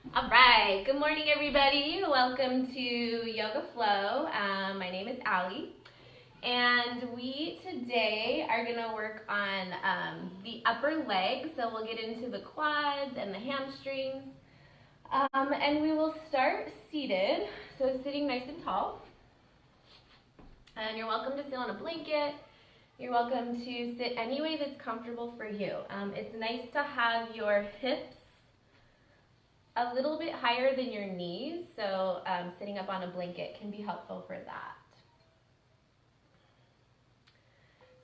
All right, good morning everybody. Welcome to Yoga Flow. My name is Allie, and we today are gonna work on the upper leg. So we'll get into the quads and the hamstrings, and we will start seated. So sitting nice and tall, and you're welcome to sit on a blanket. You're welcome to sit any way that's comfortable for you. It's nice to have your hips a little bit higher than your knees, so sitting up on a blanket can be helpful for that.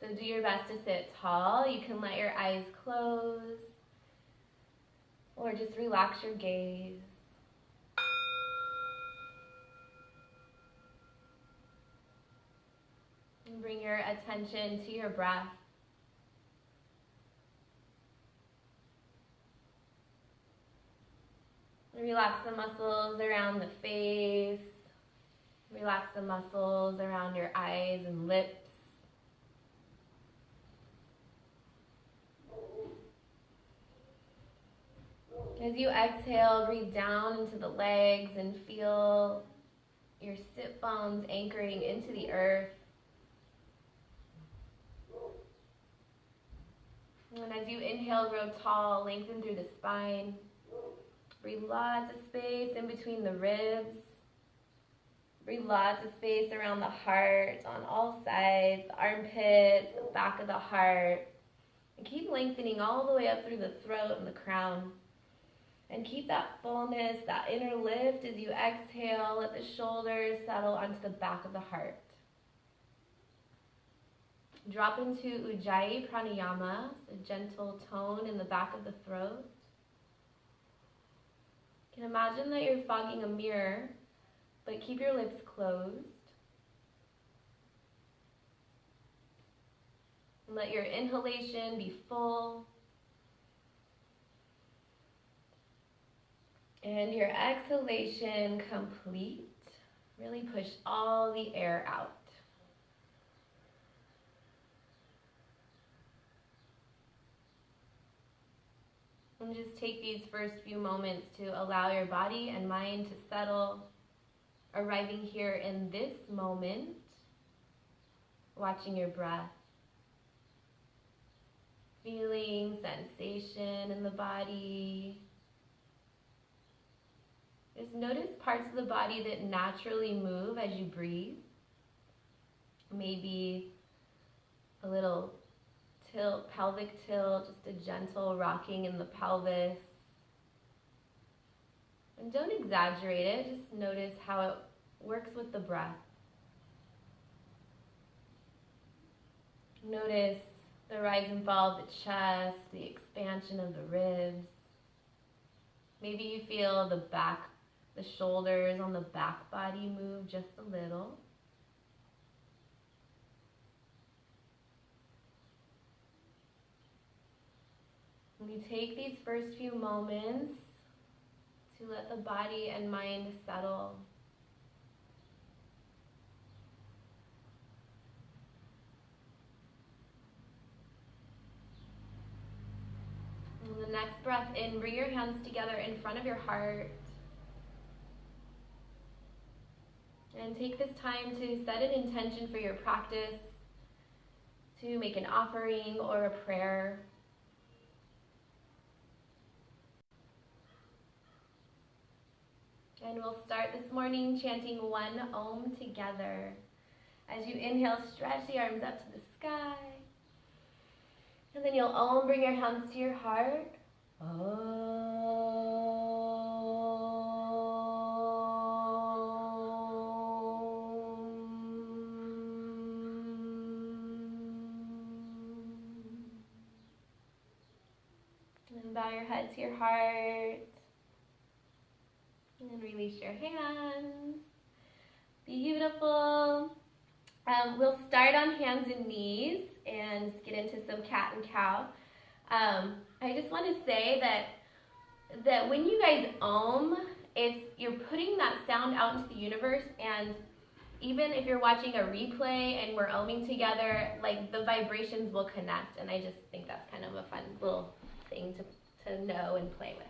So do your best to sit tall. You can let your eyes close or just relax your gaze. And bring your attention to your breath. Relax the muscles around the face. Relax the muscles around your eyes and lips. As you exhale, breathe down into the legs and feel your sit bones anchoring into the earth. And as you inhale, grow tall, lengthen through the spine. Breathe lots of space in between the ribs. Breathe lots of space around the heart on all sides, the armpits, the back of the heart. And keep lengthening all the way up through the throat and the crown. And keep that fullness, that inner lift as you exhale. Let the shoulders settle onto the back of the heart. Drop into Ujjayi Pranayama, a gentle tone in the back of the throat. You can imagine that you're fogging a mirror, but keep your lips closed. And let your inhalation be full. And your exhalation complete. Really push all the air out. And just take these first few moments to allow your body and mind to settle, arriving here in this moment, watching your breath, feeling sensation in the body. Just notice parts of the body that naturally move as you breathe. Maybe a little tilt, pelvic tilt, just a gentle rocking in the pelvis. And don't exaggerate it, just notice how it works with the breath. Notice the rise and fall of the chest, the expansion of the ribs. Maybe you feel the shoulders on the back body move just a little. And you take these first few moments to let the body and mind settle. And the next breath in, bring your hands together in front of your heart. And take this time to set an intention for your practice, to make an offering or a prayer. And we'll start this morning chanting one Om together. As you inhale, stretch the arms up to the sky. And then you'll Om, bring your hands to your heart. Om. And bow your head to your heart. And release your hands. Beautiful. We'll start on hands and knees and get into some cat and cow. I just want to say that when you guys Om, you're putting that sound out into the universe, and even if you're watching a replay and we're Oming together, like the vibrations will connect, and I just think that's kind of a fun little thing to know and play with.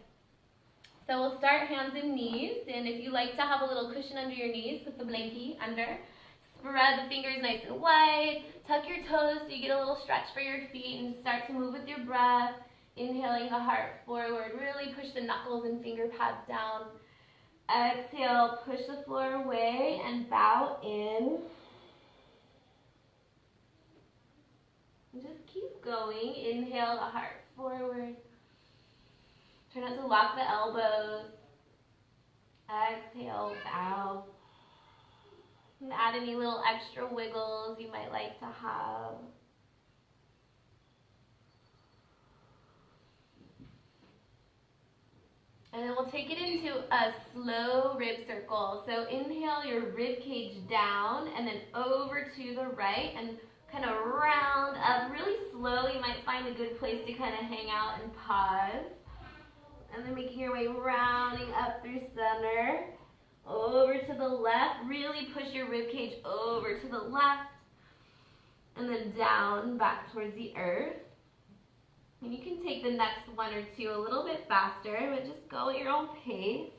So we'll start hands and knees, and if you like to have a little cushion under your knees, put the blankie under. Spread the fingers nice and wide. Tuck your toes so you get a little stretch for your feet and start to move with your breath. Inhaling the heart forward. Really push the knuckles and finger pads down. Exhale, push the floor away and bow in. And just keep going. Inhale the heart forward. Try not to lock the elbows. Exhale, bow. And add any little extra wiggles you might like to have. And then we'll take it into a slow rib circle. So inhale your rib cage down and then over to the right and kind of round up really slowly. You might find a good place to kind of hang out and pause. And then making your way rounding up through center. Over to the left. Really push your rib cage over to the left. And then down back towards the earth. And you can take the next one or two a little bit faster, but just go at your own pace.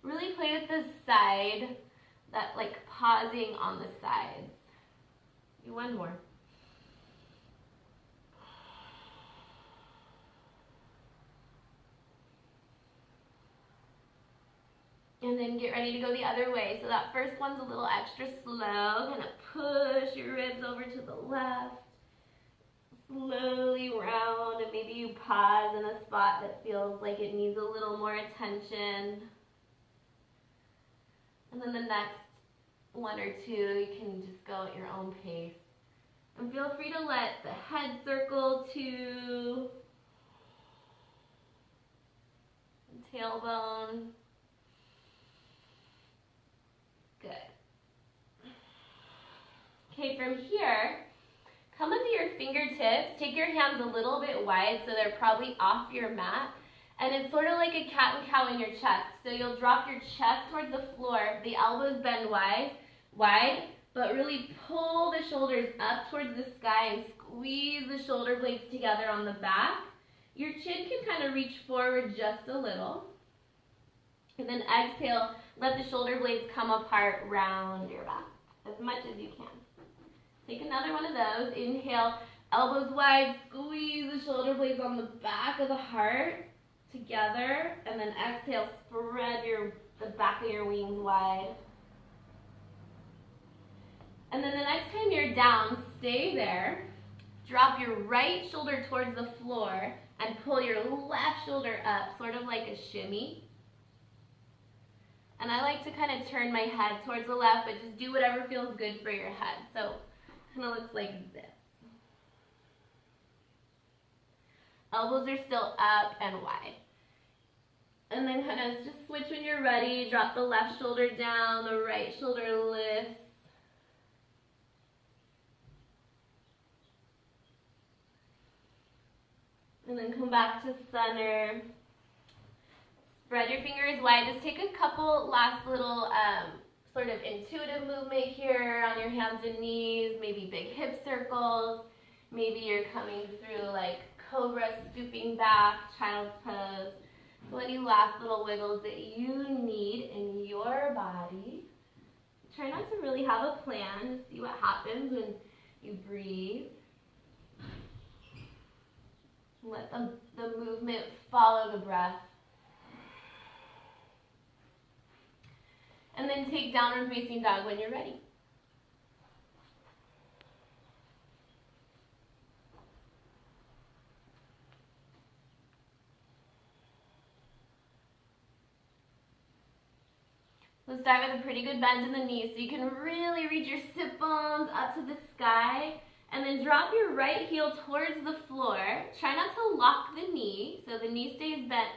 Really play with the side, that like pausing on the sides. Do one more. And then get ready to go the other way. So that first one's a little extra slow. Kind of push your ribs over to the left. Slowly round, and maybe you pause in a spot that feels like it needs a little more attention. And then the next one or two, you can just go at your own pace. And feel free to let the head circle too. Tailbone. Good. Okay, from here, come into your fingertips. Take your hands a little bit wide so they're probably off your mat. And it's sort of like a cat and cow in your chest. So you'll drop your chest towards the floor, the elbows bend wide, but really pull the shoulders up towards the sky and squeeze the shoulder blades together on the back. Your chin can kind of reach forward just a little. And then exhale, let the shoulder blades come apart, round your back as much as you can. Take another one of those. Inhale, elbows wide, squeeze the shoulder blades on the back of the heart together. And then exhale, spread the back of your wings wide. And then the next time you're down, stay there. Drop your right shoulder towards the floor and pull your left shoulder up, sort of like a shimmy. And I like to kind of turn my head towards the left, but just do whatever feels good for your head. So it kind of looks like this. Elbows are still up and wide. And then kind of just switch when you're ready. Drop the left shoulder down, the right shoulder lifts. And then come back to center. Spread your fingers wide. Just take a couple last little sort of intuitive movement here on your hands and knees. Maybe big hip circles. Maybe you're coming through like cobra, scooping back, child's pose. So any last little wiggles that you need in your body. Try not to really have a plan. Just see what happens when you breathe. Let the movement follow the breath. And then take downward facing dog when you're ready. We'll start with a pretty good bend in the knees so you can really reach your sit bones up to the sky. And then drop your right heel towards the floor. Try not to lock the knee so the knee stays bent.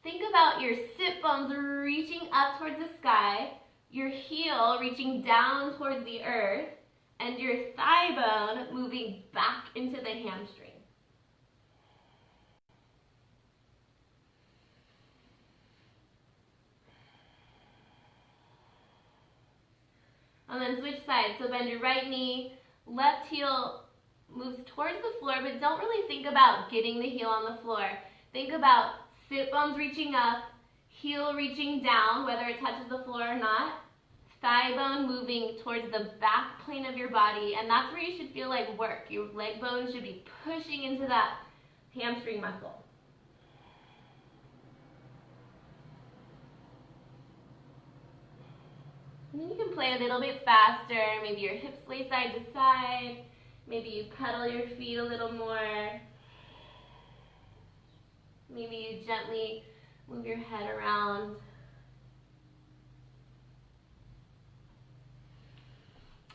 Think about your sit bones reaching up towards the sky, your heel reaching down towards the earth, and your thigh bone moving back into the hamstring. And then switch sides. So bend your right knee, left heel moves towards the floor, but don't really think about getting the heel on the floor. Think about sit bones reaching up, heel reaching down, whether it touches the floor or not, thigh bone moving towards the back plane of your body, and that's where you should feel like work. Your leg bone should be pushing into that hamstring muscle. And then you can play a little bit faster. Maybe your hips sway side to side. Maybe you pedal your feet a little more. Maybe you gently move your head around.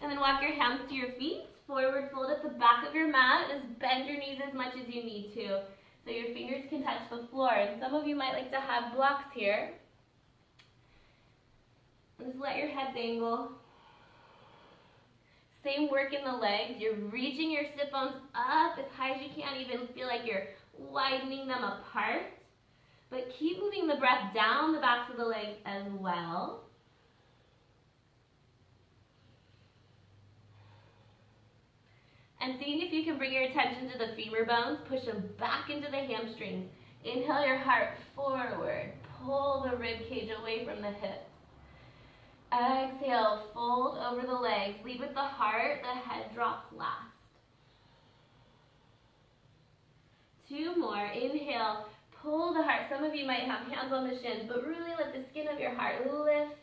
And then walk your hands to your feet. Forward fold at the back of your mat. Just bend your knees as much as you need to, so your fingers can touch the floor. And some of you might like to have blocks here. Just let your head dangle. Same work in the legs. You're reaching your sit bones up as high as you can, even feel like you're widening them apart. But keep moving the breath down the backs of the legs as well. And seeing if you can bring your attention to the femur bones, push them back into the hamstrings. Inhale your heart forward. Pull the rib cage away from the hips. Exhale, fold over the legs. Lead with the heart, the head drops last. 2 more. Inhale, pull the heart. Some of you might have hands on the shins, but really let the skin of your heart lift.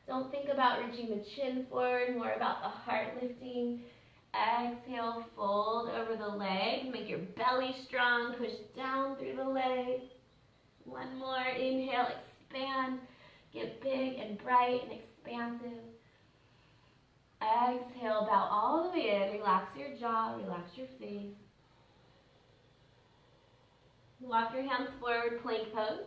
Don't think about reaching the chin forward, more about the heart lifting. Exhale, fold over the legs. Make your belly strong. Push down through the legs. 1 more. Inhale, expand. Get big and bright and expansive. Exhale, bow all the way in. Relax your jaw, relax your face. Walk your hands forward, plank pose.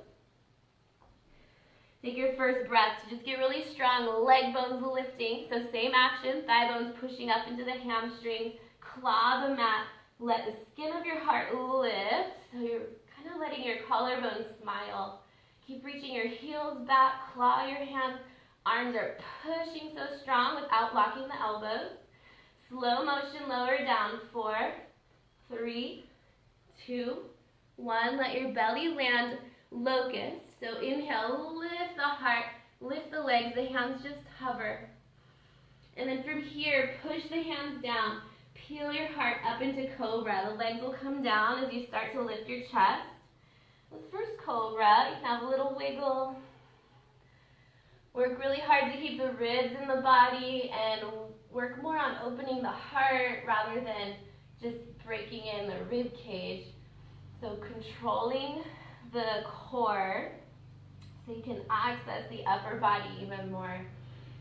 Take your first breath to just get really strong, leg bones lifting. So same action, thigh bones pushing up into the hamstrings. Claw the mat. Let the skin of your heart lift. So you're kind of letting your collarbones smile. Keep reaching your heels back, claw your hands. Arms are pushing so strong without blocking the elbows. Slow motion, lower down. 4, 3, 2, 1. Let your belly land locust. So inhale, lift the heart, lift the legs, the hands just hover. And then from here, push the hands down. Peel your heart up into cobra. The legs will come down as you start to lift your chest. The first cobra, you can have a little wiggle. Work really hard to keep the ribs in the body and work more on opening the heart rather than just breaking in the rib cage. So controlling the core so you can access the upper body even more.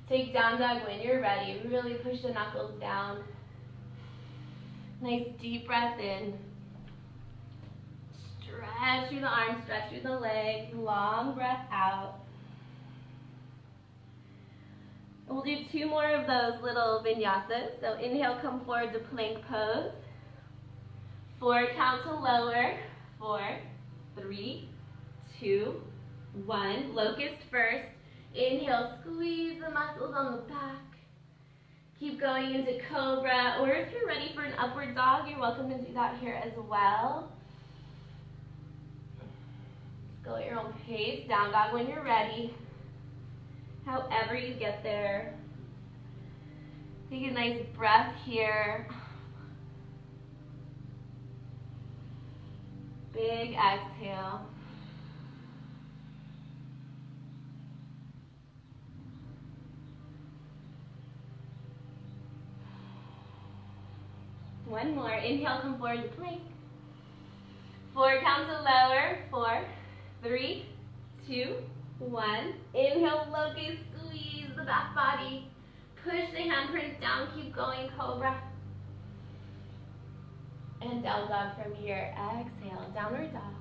Take down dog when you're ready. Really push the knuckles down. Nice deep breath in. Stretch through the arms, stretch through the legs. Long breath out. We'll do 2 more of those little vinyasas. So inhale, come forward to plank pose. 4, count to lower. 4, 3, 2, 1. Locust first. Inhale, squeeze the muscles on the back. Keep going into cobra, or if you're ready for an upward dog, you're welcome to do that here as well. Go at your own pace. Down dog when you're ready. However you get there. Take a nice breath here. Big exhale. One more. Inhale, come forward to plank. 4, count to lower. 4, 3, 2, 1. Inhale, locust, squeeze the back body. Push the handprints down, keep going, cobra. And down dog from here. Exhale, downward dog.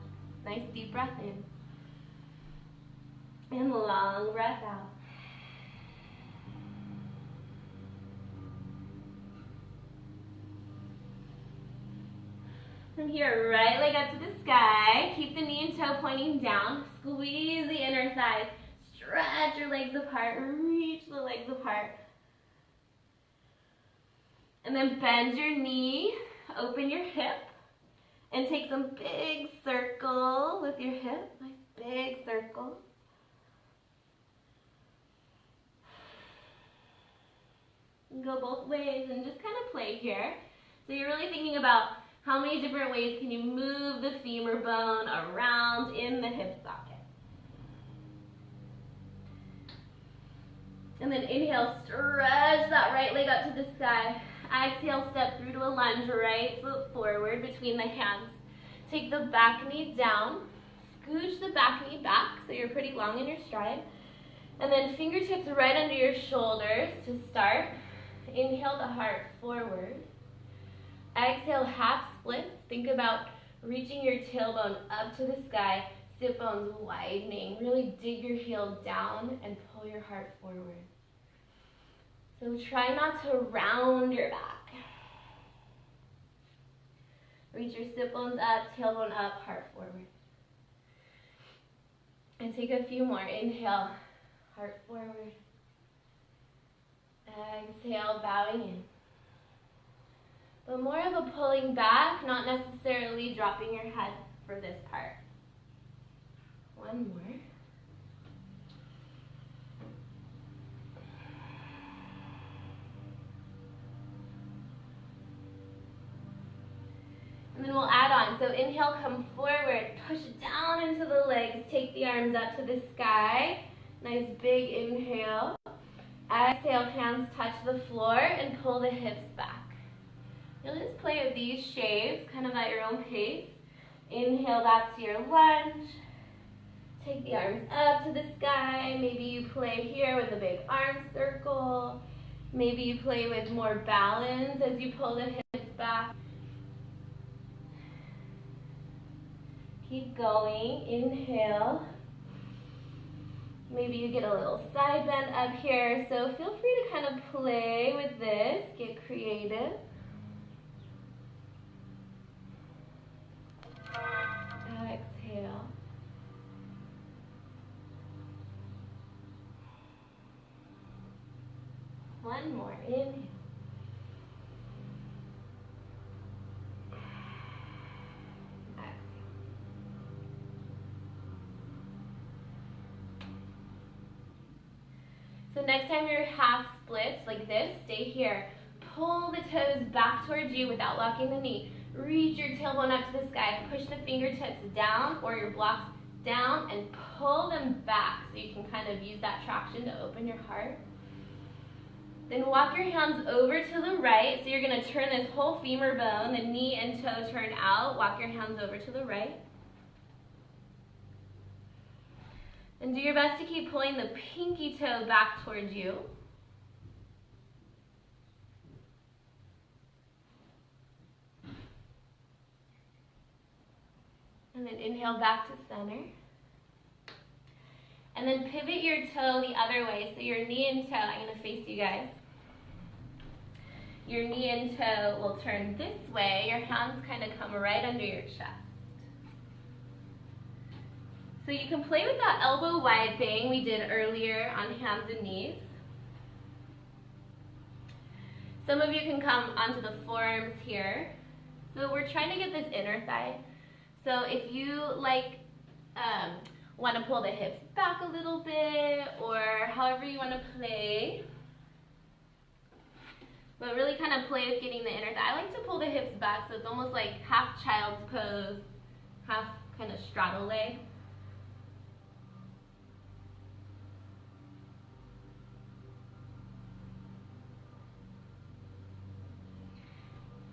Nice deep breath in. And long breath out. From here, right leg up to the sky. Keep the knee and toe pointing down. Squeeze the inner thighs. Stretch your legs apart. Reach the legs apart. And then bend your knee open your hip and take some big circles with your hip. Nice big circles. Go both ways and just kind of play here. So you're really thinking about how many different ways can you move the femur bone around in the hip socket. And then inhale, stretch that right leg up to the sky. Exhale, step through to a lunge, right foot forward between the hands. Take the back knee down, scooch the back knee back so you're pretty long in your stride. And then fingertips right under your shoulders to start. Inhale the heart forward. Exhale, half splits. Think about reaching your tailbone up to the sky, sit bones widening. Really dig your heel down and pull your heart forward. So try not to round your back. Reach your sit bones up, tailbone up, heart forward. And take a few more. Inhale, heart forward. Exhale, bowing in. But more of a pulling back, not necessarily dropping your head for this part. One more. And then we'll add on. So inhale, come forward, push down into the legs, take the arms up to the sky. Nice big inhale. Exhale, hands touch the floor and pull the hips back. You'll just play with these shapes, kind of at your own pace. Inhale back to your lunge. Take the arms up to the sky. Maybe you play here with a big arm circle. Maybe you play with more balance as you pull the hips back. Keep going. Inhale. Maybe you get a little side bend up here. So feel free to kind of play with this. Get creative. Exhale. One more. Inhale. So next time you're half splits like this, stay here. Pull the toes back towards you without locking the knee. Reach your tailbone up to the sky. Push the fingertips down or your blocks down and pull them back so you can kind of use that traction to open your heart. Then walk your hands over to the right. So you're going to turn this whole femur bone, the knee and toe turn out. Walk your hands over to the right. And do your best to keep pulling the pinky toe back towards you. And then inhale back to center. And then pivot your toe the other way. So your knee and toe, I'm going to face you guys. Your knee and toe will turn this way. Your hands kind of come right under your chest. So you can play with that elbow wide thing we did earlier on hands and knees. Some of you can come onto the forearms here. So we're trying to get this inner thigh. So if you want to pull the hips back a little bit or however you want to play, but really kind of play with getting the inner thigh. I like to pull the hips back so it's almost like half child's pose, half kind of straddle leg.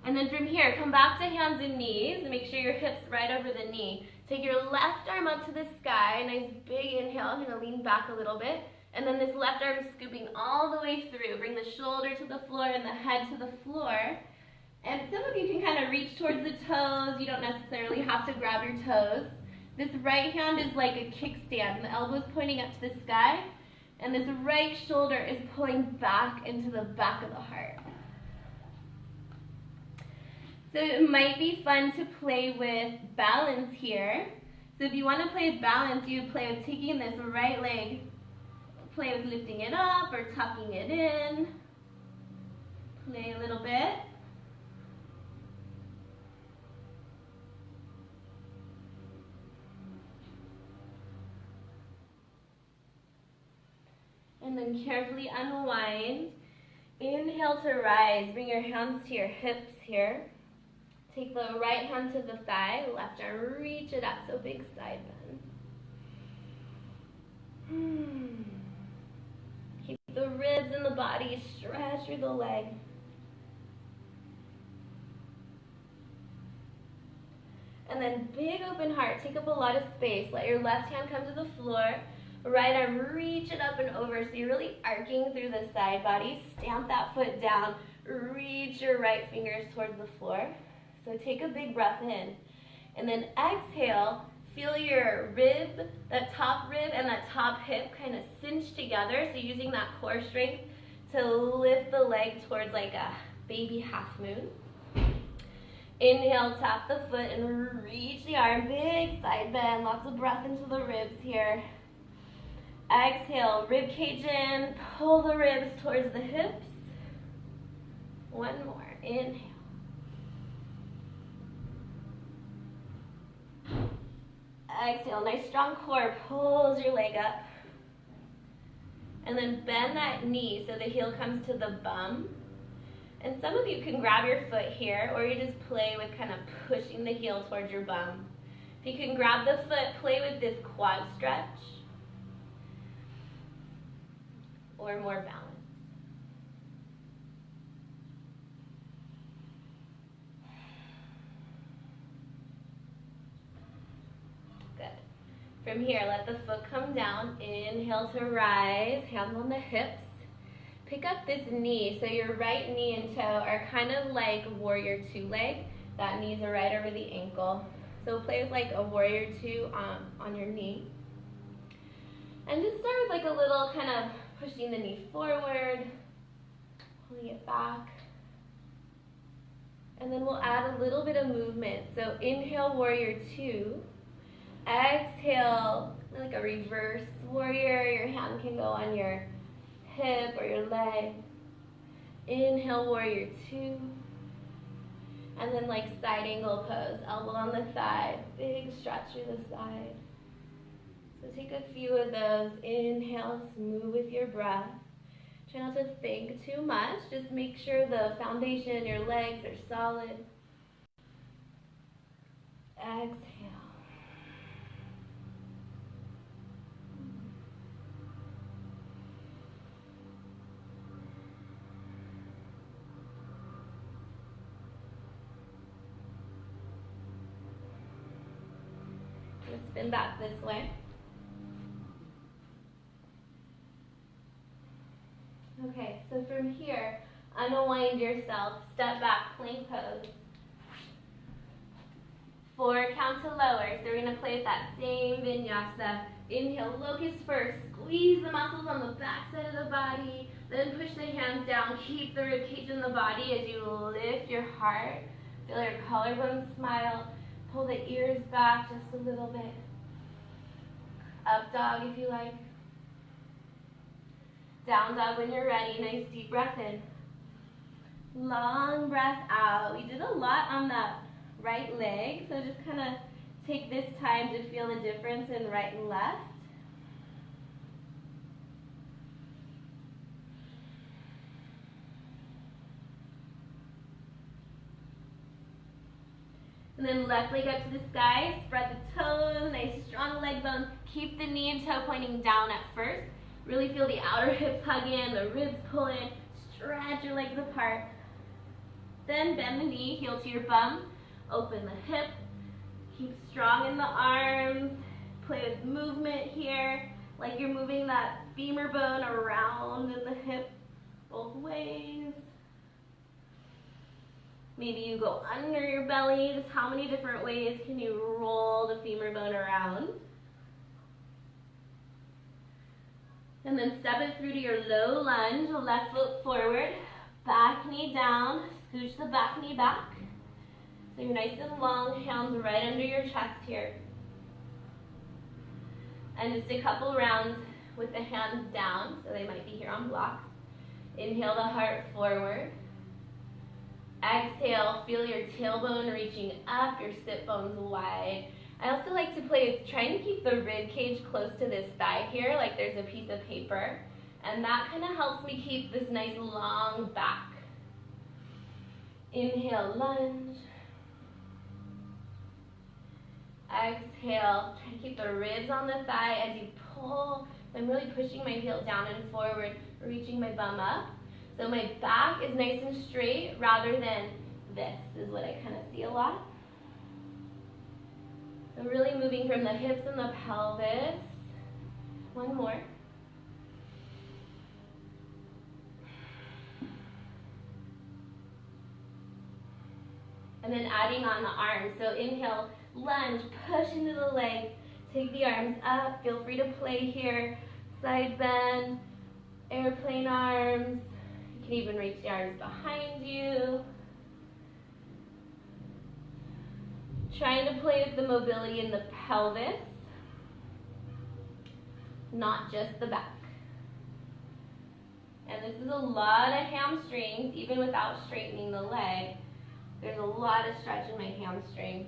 And then from here, come back to hands and knees and make sure your hips right over the knee. Take your left arm up to the sky, nice big inhale. I'm gonna lean back a little bit. And then this left arm is scooping all the way through. Bring the shoulder to the floor and the head to the floor. And some of you can kind of reach towards the toes. You don't necessarily have to grab your toes. This right hand is like a kickstand. The elbow is pointing up to the sky. And this right shoulder is pulling back into the back of the heart. So it might be fun to play with balance here. So if you want to play with balance, you play with taking this right leg, play with lifting it up or tucking it in. Play a little bit. And then carefully unwind. Inhale to rise. Bring your hands to your hips here. Take the right hand to the thigh, left arm, reach it up, so big side bend. Keep the ribs in the body, stretch through the leg. And then big open heart, take up a lot of space. Let your left hand come to the floor, right arm, reach it up and over, so you're really arcing through the side body. Stamp that foot down, reach your right fingers towards the floor. So take a big breath in. And then exhale, feel your rib, that top rib and that top hip kind of cinch together. So using that core strength to lift the leg towards like a baby half moon. Inhale, tap the foot and reach the arm, big side bend, lots of breath into the ribs here. Exhale, rib cage in, pull the ribs towards the hips. One more, inhale. Exhale, nice strong core, pulls your leg up. And then bend that knee so the heel comes to the bum. And some of you can grab your foot here, or you just play with kind of pushing the heel towards your bum. If you can grab the foot, play with this quad stretch. Or more balance. From here, let the foot come down. Inhale to rise, hands on the hips. Pick up this knee, so your right knee and toe are kind of like warrior two leg. That knees are right over the ankle. So play with like a warrior two on your knee. And just start with like a little kind of pushing the knee forward, pulling it back. And then we'll add a little bit of movement. So inhale, warrior two. Exhale, like a reverse warrior. Your hand can go on your hip or your leg. Inhale, warrior two. And then like side angle pose, elbow on the thigh, big stretch through the side. So take a few of those. Inhale, smooth with your breath. Try not to think too much. Just make sure the foundation, your legs are solid. Exhale. Spin back this way. Okay, so from here, unwind yourself, step back, plank pose. 4 count to lower, so we're going to play with that same vinyasa. Inhale, locust first, squeeze the muscles on the back side of the body, then push the hands down, keep the rib cage in the body as you lift your heart. Feel your collarbone smile. Pull the ears back just a little bit. Up dog if you like. Down dog when you're ready. Nice deep breath in. Long breath out. We did a lot on that right leg, so just kind of take this time to feel the difference in right and left. And then left leg up to the sky, spread the toes, nice strong leg bones. Keep the knee and toe pointing down at first. Really feel the outer hips hug in, the ribs pull in, stretch your legs apart. Then bend the knee, heel to your bum, open the hip, keep strong in the arms, play with movement here, like you're moving that femur bone around in the hip both ways. Maybe you go under your belly. Just how many different ways can you roll the femur bone around? And then step it through to your low lunge, left foot forward, back knee down, scooch the back knee back. So you're nice and long, hands right under your chest here. And just a couple rounds with the hands down, so they might be here on blocks. Inhale the heart forward. Exhale, feel your tailbone reaching up, your sit bones wide. I also like to play with trying to keep the rib cage close to this thigh here, like there's a piece of paper. And that kind of helps me keep this nice long back. Inhale, lunge. Exhale, try to keep the ribs on the thigh as you pull. I'm really pushing my heel down and forward, reaching my bum up. So my back is nice and straight rather than this is what I kind of see a lot. So really moving from the hips and the pelvis. One more. And then adding on the arms. So inhale, lunge, push into the legs. Take the arms up. Feel free to play here. Side bend, airplane arms. You can even reach the arms behind you. Trying to play with the mobility in the pelvis, not just the back. And this is a lot of hamstrings, even without straightening the leg. There's a lot of stretch in my hamstring.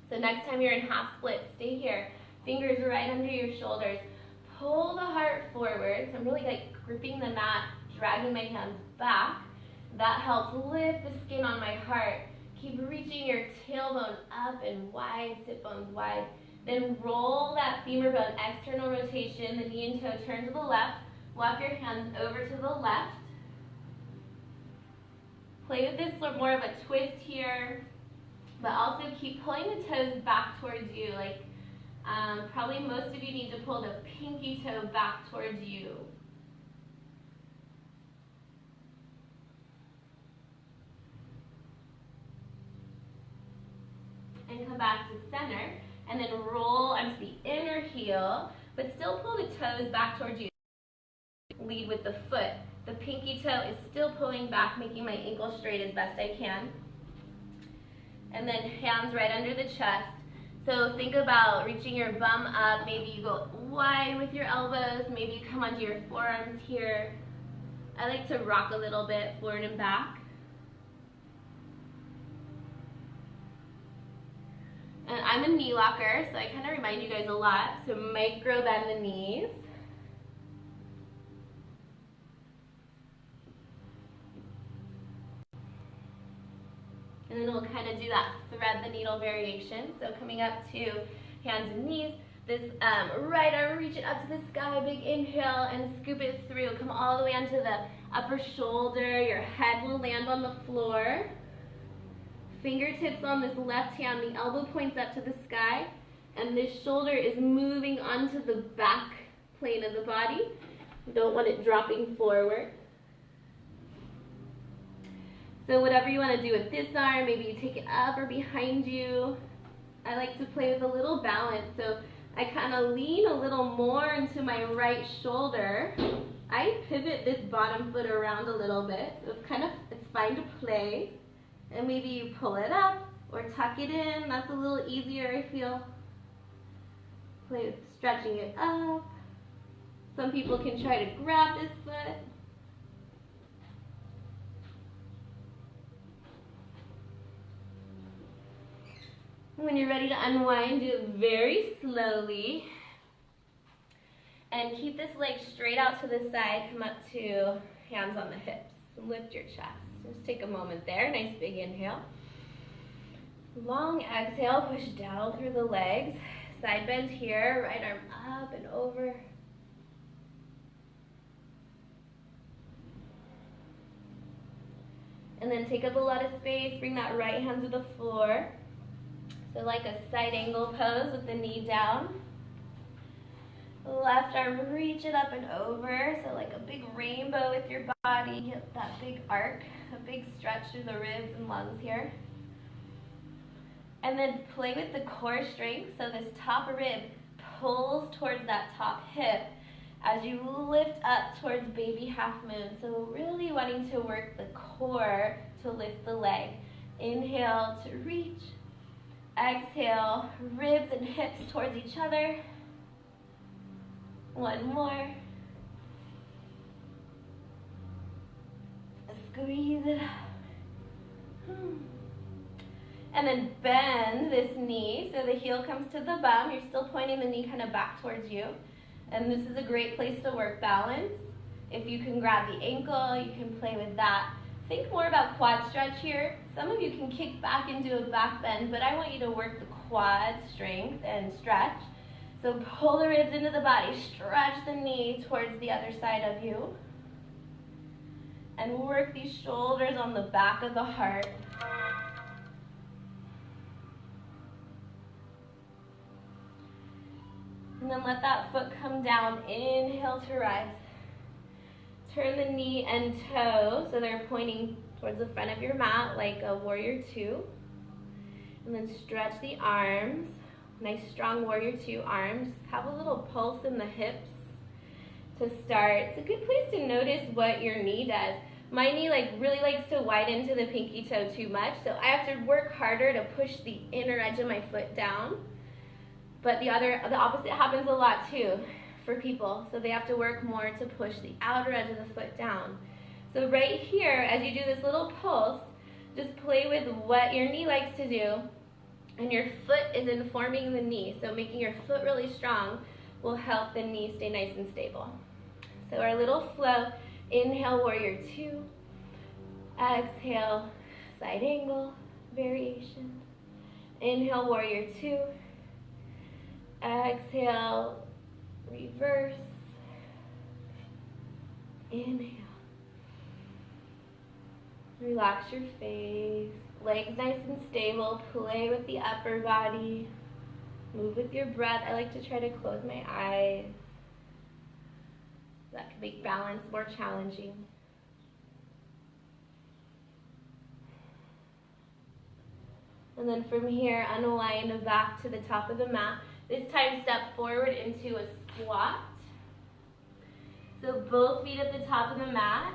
So next time you're in half split, stay here. Fingers right under your shoulders. Pull the heart forward. So I'm really like gripping the mat, dragging my hands back. That helps lift the skin on my heart. Keep reaching your tailbone up and wide, sit bones wide. Then roll that femur bone, external rotation, the knee and toe turn to the left. Walk your hands over to the left. Play with this more of a twist here, but also keep pulling the toes back towards you. Like probably most of you need to pull the pinky toe back towards you. And come back to center, and then roll onto the inner heel, but still pull the toes back towards you. Lead with the foot. The pinky toe is still pulling back, making my ankle straight as best I can. And then hands right under the chest. So think about reaching your bum up. Maybe you go wide with your elbows. Maybe you come onto your forearms here. I like to rock a little bit forward and back. And I'm a knee locker, so I kind of remind you guys a lot. So micro bend the knees. And then we'll kind of do that thread the needle variation. So coming up to hands and knees. This right arm, reach it up to the sky, big inhale, and scoop it through. Come all the way onto the upper shoulder. Your head will land on the floor. Fingertips on this left hand, the elbow points up to the sky, and this shoulder is moving onto the back plane of the body. You don't want it dropping forward. So whatever you want to do with this arm, maybe you take it up or behind you. I like to play with a little balance. So I kind of lean a little more into my right shoulder. I pivot this bottom foot around a little bit. So it's fine to play. And maybe you pull it up or tuck it in. That's a little easier, I feel. Play with stretching it up. Some people can try to grab this foot. When you're ready to unwind, do it very slowly. And keep this leg straight out to the side. Come up to hands on the hips. Lift your chest. Just take a moment there. Nice big inhale. Long exhale. Push down through the legs. Side bend here. Right arm up and over. And then take up a lot of space. Bring that right hand to the floor. So like a side angle pose with the knee down. Left arm, reach it up and over. So like a big rainbow with your body. Get that big arc, a big stretch through the ribs and lungs here. And then play with the core strength. So this top rib pulls towards that top hip as you lift up towards baby half moon. So really wanting to work the core to lift the leg. Inhale to reach. Exhale, ribs and hips towards each other. One more. Squeeze it out. And then bend this knee so the heel comes to the bum. You're still pointing the knee kind of back towards you. And this is a great place to work balance. If you can grab the ankle, you can play with that. Think more about quad stretch here. Some of you can kick back into a back bend, but I want you to work the quad strength and stretch. So pull the ribs into the body, stretch the knee towards the other side of you. And work these shoulders on the back of the heart. And then let that foot come down. Inhale to rise. Turn the knee and toe so they're pointing towards the front of your mat like a warrior two. And then stretch the arms. Nice strong warrior two arms. Have a little pulse in the hips to start. It's a good place to notice what your knee does. My knee really likes to widen to the pinky toe too much, so I have to work harder to push the inner edge of my foot down. But the opposite happens a lot too for people, so they have to work more to push the outer edge of the foot down. So right here, as you do this little pulse, just play with what your knee likes to do, and your foot is informing the knee, so making your foot really strong will help the knee stay nice and stable. So our little flow, inhale, warrior two, exhale, side angle, variation, inhale, warrior two, exhale, reverse, inhale, relax your face, legs nice and stable, play with the upper body, move with your breath. I like to try to close my eyes. That can make balance more challenging. And then from here, unwind back to the top of the mat. This time, step forward into a squat. So both feet at the top of the mat.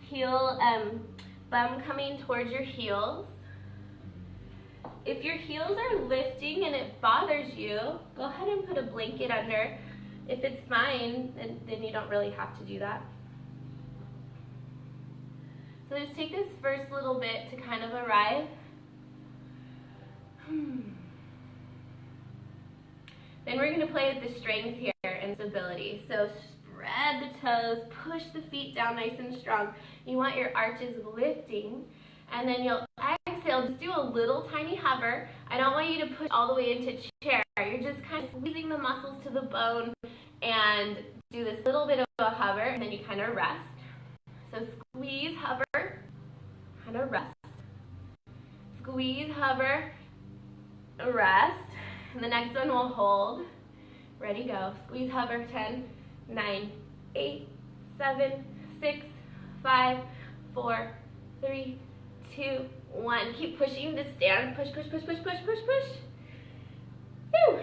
Heel, bum coming towards your heels. If your heels are lifting and it bothers you, go ahead and put a blanket under. If it's fine, then you don't really have to do that. So just take this first little bit to kind of arrive. Then we're going to play with the strength here and stability. So spread the toes, push the feet down nice and strong. You want your arches lifting, and then you'll exhale. Just do a little tiny hover. I don't want you to push all the way into chair. You're just kind of squeezing the muscles to the bone and do this little bit of a hover, and then you kind of rest. So squeeze, hover, kind of rest. Squeeze, hover, rest. And the next one we'll hold. Ready, go. Squeeze, hover, 10, 9, 8, 7, 6, 5, 4, 3, 2, 1. Keep pushing to stand. Push, push, push, push, push, push, push. Whew.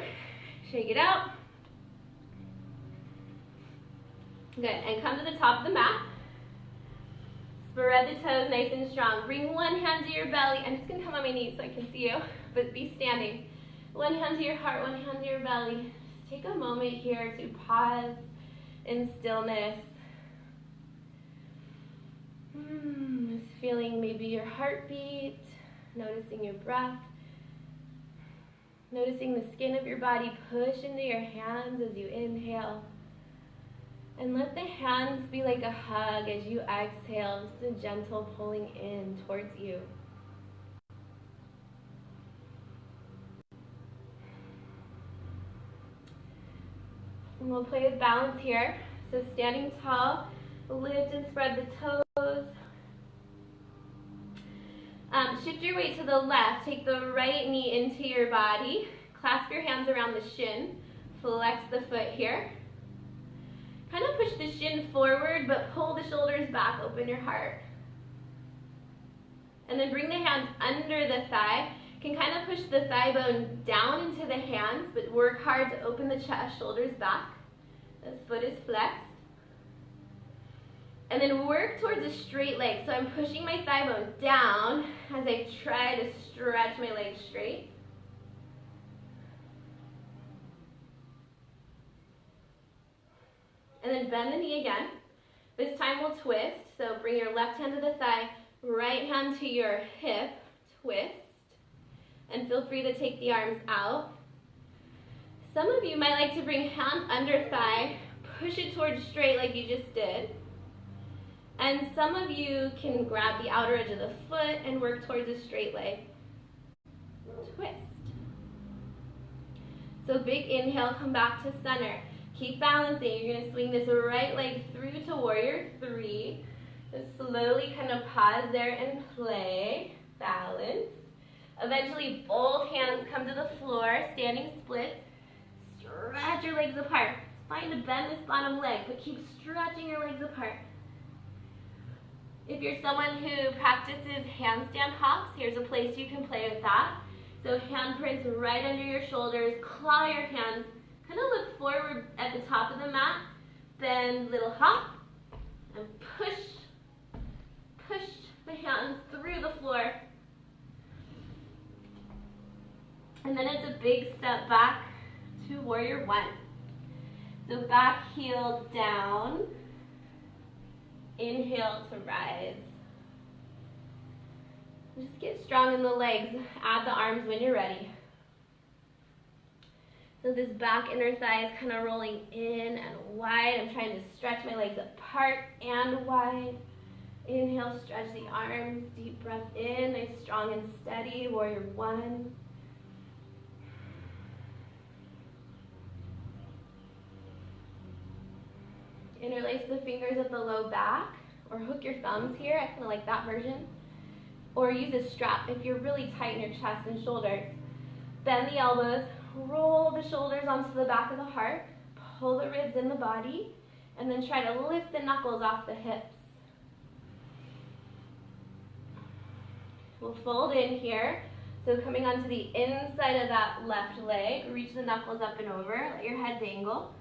Shake it out. Good. And come to the top of the mat. Spread the toes nice and strong. Bring one hand to your belly. I'm just going to come on my knees so I can see you, but be standing. One hand to your heart, one hand to your belly. Just take a moment here to pause in stillness. Just feeling maybe your heartbeat, noticing your breath, noticing the skin of your body push into your hands as you inhale. And let the hands be like a hug as you exhale, just a gentle pulling in towards you. And we'll play with balance here. So standing tall, lift and spread the toes. Shift your weight to the left. Take the right knee into your body. Clasp your hands around the shin. Flex the foot here. Kind of push the shin forward, but pull the shoulders back. Open your heart. And then bring the hands under the thigh. You can kind of push the thigh bone down into the hands, but work hard to open the chest, shoulders back. The foot is flexed. And then work towards a straight leg. So I'm pushing my thigh bone down as I try to stretch my legs straight. And then bend the knee again. This time we'll twist. So bring your left hand to the thigh, Right hand to your hip, twist, and feel free to take the arms out. Some of you might like to bring hand under thigh, push it towards straight like you just did. And some of you can grab the outer edge of the foot and work towards a straight leg. Twist. So big inhale, come back to center. Keep balancing. You're going to swing this right leg through to warrior three. Just slowly kind of pause there and play. Balance. Eventually both hands come to the floor, standing splits. Stretch your legs apart. It's fine to bend this bottom leg, but keep stretching your legs apart. If you're someone who practices handstand hops, here's a place you can play with that. So handprints right under your shoulders, claw your hands, kind of look forward at the top of the mat, then little hop, and push the hands through the floor. And then it's a big step back to warrior one. So back heel down, inhale to rise. Just get strong in the legs. Add the arms when you're ready. So this back inner thigh is kind of rolling in and wide. I'm trying to stretch my legs apart and wide. Inhale, stretch the arms. Deep breath in, nice, strong and steady. Warrior one. Interlace the fingers at the low back or hook your thumbs here. I kind of like that version. Or use a strap if you're really tight in your chest and shoulders. Bend the elbows, roll the shoulders onto the back of the heart, pull the ribs in the body, and then try to lift the knuckles off the hips. We'll fold in here. So coming onto the inside of that left leg, reach the knuckles up and over, let your head dangle.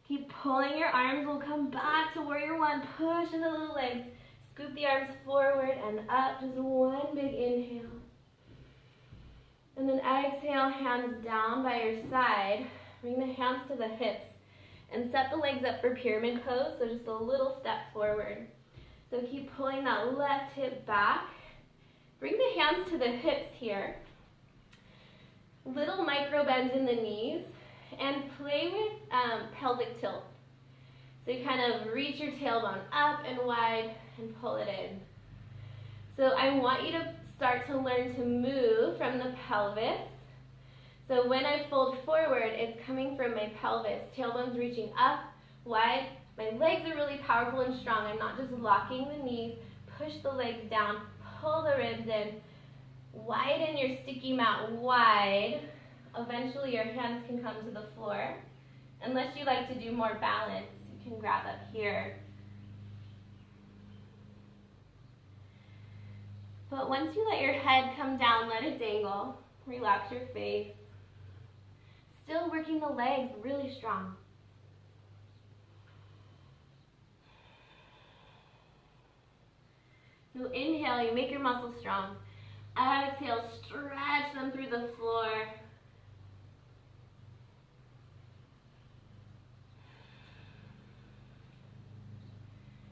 Keep pulling your arms. We'll come back to warrior one. Push into the legs. Scoop the arms forward and up. Just one big inhale. And then exhale, hands down by your side. Bring the hands to the hips. And set the legs up for pyramid pose. So just a little step forward. So keep pulling that left hip back. Bring the hands to the hips here. Little micro bends in the knees. And play with pelvic tilt. So you kind of reach your tailbone up and wide and pull it in. So I want you to start to learn to move from the pelvis. So when I fold forward, it's coming from my pelvis. Tailbone's reaching up, wide. My legs are really powerful and strong. I'm not just locking the knees. Push the legs down, pull the ribs in. Widen your sticky mat wide. Eventually your hands can come to the floor. Unless you like to do more balance, you can grab up here. But once you let your head come down, let it dangle. Relax your face. Still working the legs really strong. So inhale, you make your muscles strong. Exhale, stretch them through the floor.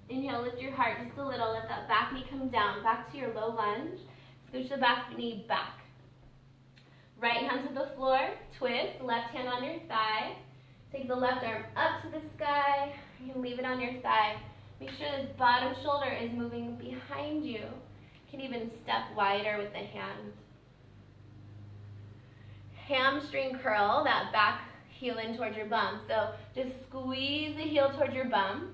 Inhale, lift your heart just a little. Let that back knee come down. Back to your low lunge. Scooch the back knee back. Right hand to the floor. Twist. Left hand on your thigh. Take the left arm up to the sky. You can leave it on your thigh. Make sure this bottom shoulder is moving behind you. You can even step wider with the hand. Hamstring curl, that back heel in towards your bum. So just squeeze the heel towards your bum.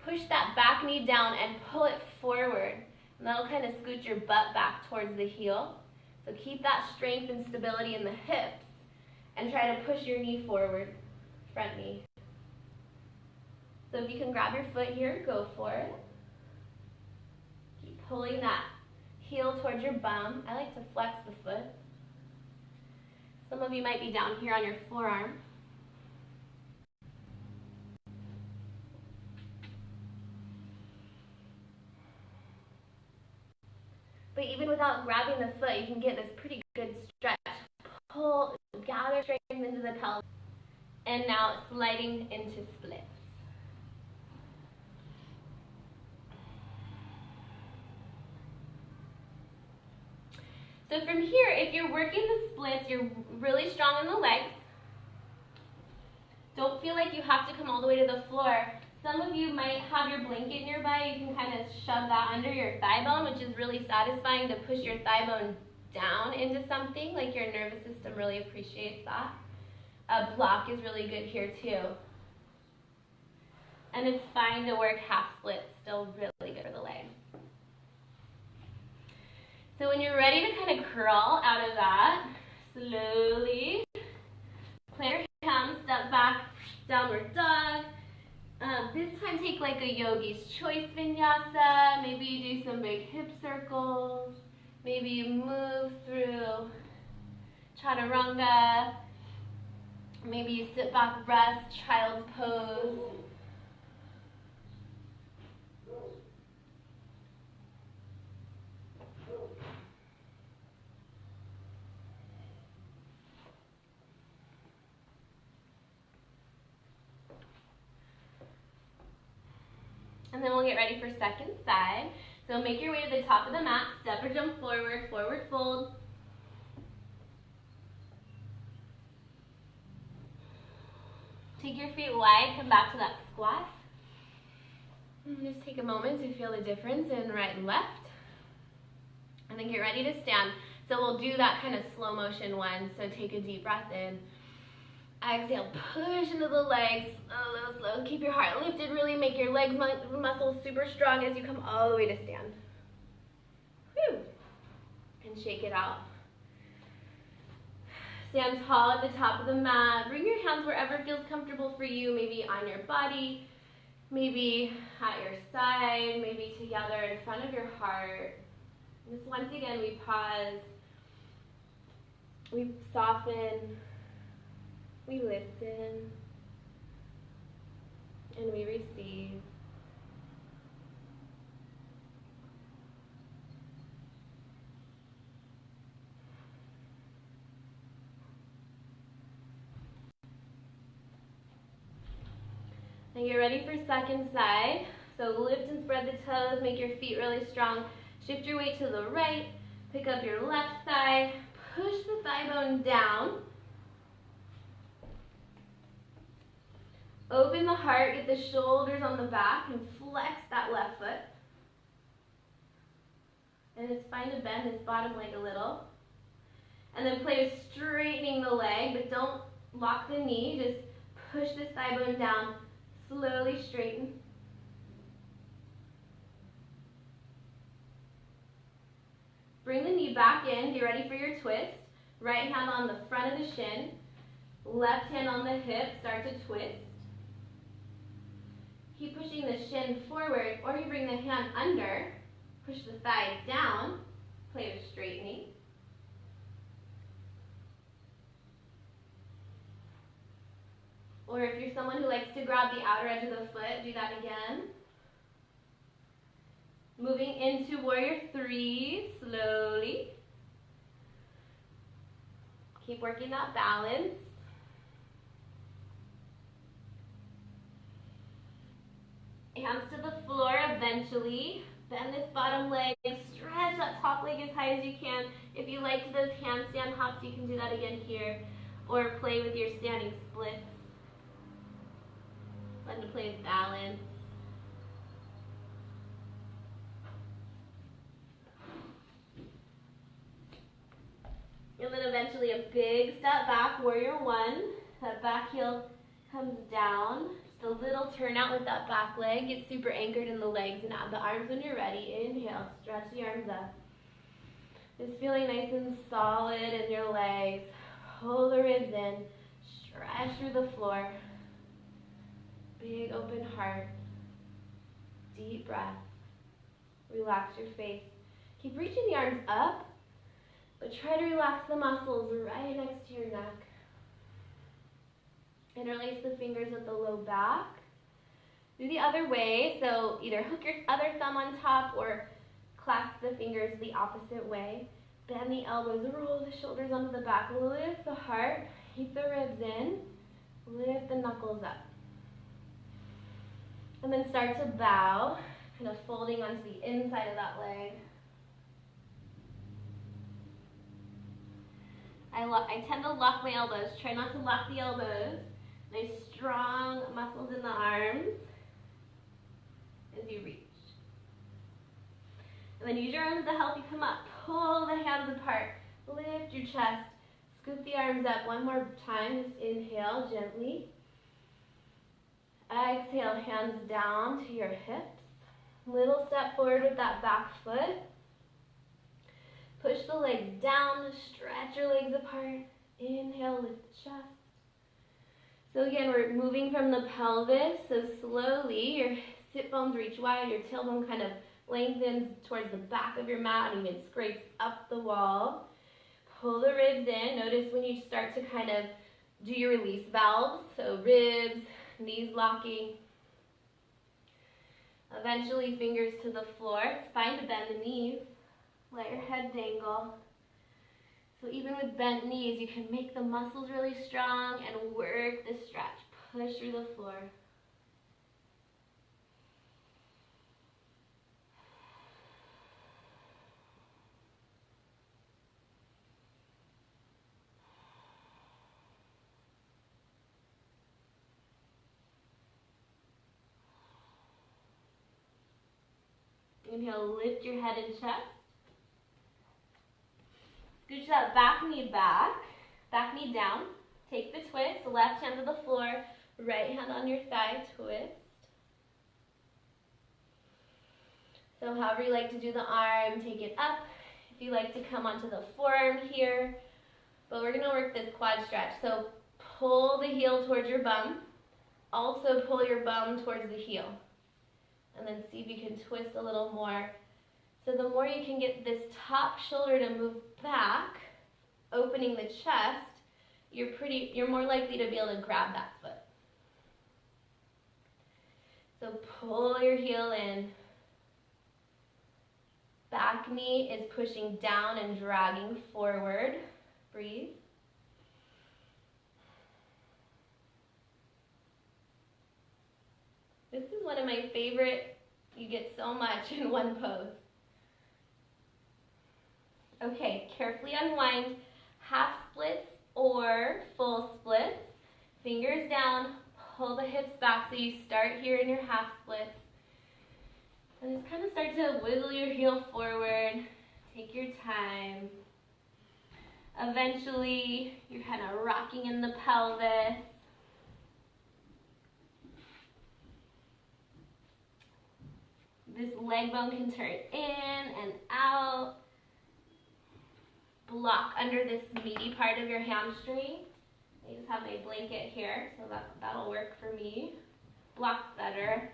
Push that back knee down and pull it forward. And that'll kind of scoot your butt back towards the heel. So keep that strength and stability in the hips. And try to push your knee forward, front knee. So if you can grab your foot here, go for it. Keep pulling that heel towards your bum. I like to flex the foot. Some of you might be down here on your forearm. But even without grabbing the foot, you can get this pretty good stretch. Pull, gather strength into the pelvis, And now sliding into splits. So from here, if you're working the splits, you're really strong in the legs. Don't feel like you have to come all the way to the floor. Some of you might have your blanket nearby. You can kind of shove that under your thigh bone, which is really satisfying to push your thigh bone down into something. Like your nervous system really appreciates that. A block is really good here too. And it's fine to work half splits, still really good for the legs. So when you're ready to kind of crawl out of that, slowly plant your hands, step back, downward dog. This time take like a yogi's choice vinyasa. Maybe you do some big hip circles. Maybe you move through chaturanga. Maybe you sit back, rest, child's pose. And then we'll get ready for second side. So make your way to the top of the mat, step or jump forward, forward fold. Take your feet wide, come back to that squat. And just take a moment to feel the difference in right and left. And then get ready to stand. So we'll do that kind of slow motion one. So take a deep breath in. Exhale, push into the legs, slow, slow. Keep your heart lifted, really make your legs muscles super strong as you come all the way to stand. Whew. And shake it out. Stand tall at the top of the mat. Bring your hands wherever feels comfortable for you, maybe on your body, maybe at your side, maybe together in front of your heart. And just once again, we pause, we soften, we listen, and we receive. And you're ready for second side. So lift and spread the toes, make your feet really strong. Shift your weight to the right, pick up your left thigh, push the thigh bone down. Open the heart, get the shoulders on the back, and flex that left foot. And it's fine to bend this bottom leg a little. And then play with straightening the leg, but don't lock the knee. Just push this thigh bone down, slowly straighten. Bring the knee back in, get ready for your twist. Right hand on the front of the shin, left hand on the hip, start to twist. Keep pushing the shin forward, or you bring the hand under, push the thigh down, play with straightening. Or if you're someone who likes to grab the outer edge of the foot, do that again. Moving into warrior three, slowly. Keep working that balance. Hands to the floor eventually. Bend this bottom leg, stretch that top leg as high as you can. If you liked those handstand hops, you can do that again here. Or play with your standing splits. Fun to play with balance. And then eventually a big step back, warrior one. That back heel comes down. Just a little turn out with that back leg. Get super anchored in the legs and add the arms when you're ready. Inhale, stretch the arms up. Just feeling nice and solid in your legs. Pull the ribs in. Stretch through the floor. Big open heart. Deep breath. Relax your face. Keep reaching the arms up, but try to relax the muscles right next to your neck. Interlace the fingers at the low back. Do the other way, so either hook your other thumb on top or clasp the fingers the opposite way. Bend the elbows, roll the shoulders onto the back. Lift the heart, keep the ribs in. Lift And then start to bow, kind of folding onto the inside of that leg. I tend to lock my elbows. Try not to lock the elbows. Nice strong muscles in the arms as you reach. And then use your arms to help you come up. Pull the hands apart. Lift your chest. Scoop the arms up. One more time. Just inhale gently. Exhale, hands down to your hips. Little step forward with that back foot. Push the legs down. Stretch your legs apart. Inhale, lift the chest. So again, we're moving from the pelvis. So slowly, your sit bones reach wide. Your tailbone kind of lengthens towards the back of your mat and even scrapes up the wall. Pull the ribs in. Notice when you start to kind of do your release valves. So ribs, knees locking. Eventually fingers to the floor. It's fine to bend the knees. Let your head dangle. So even with bent knees, you can make the muscles really strong and work the stretch. Push through the floor. Inhale, lift your head and chest. Scooch that back knee down. Take the twist, the left hand to the floor, right hand on your thigh, twist. So however you like to do the arm, take it up. If you like to come onto the forearm here, but we're gonna work this quad stretch. So pull the heel towards your bum. Also pull your bum towards the heel. And then see if you can twist a little more. So the more you can get this top shoulder to move back, opening the chest, you're more likely to be able to grab that foot. So pull your heel in. Back knee is pushing down and dragging forward. Breathe. This is one of my favorite. You get so much in one pose. Okay, carefully unwind. Half splits or full splits. Fingers down, pull the hips back so you start here in your half splits. And just kind of start to wiggle your heel forward. Take your time. Eventually, you're kind of rocking in the pelvis. This leg bone can turn in and out. Block under this meaty part of your hamstring. I just have my blanket here, so that'll work for me. Blocks better.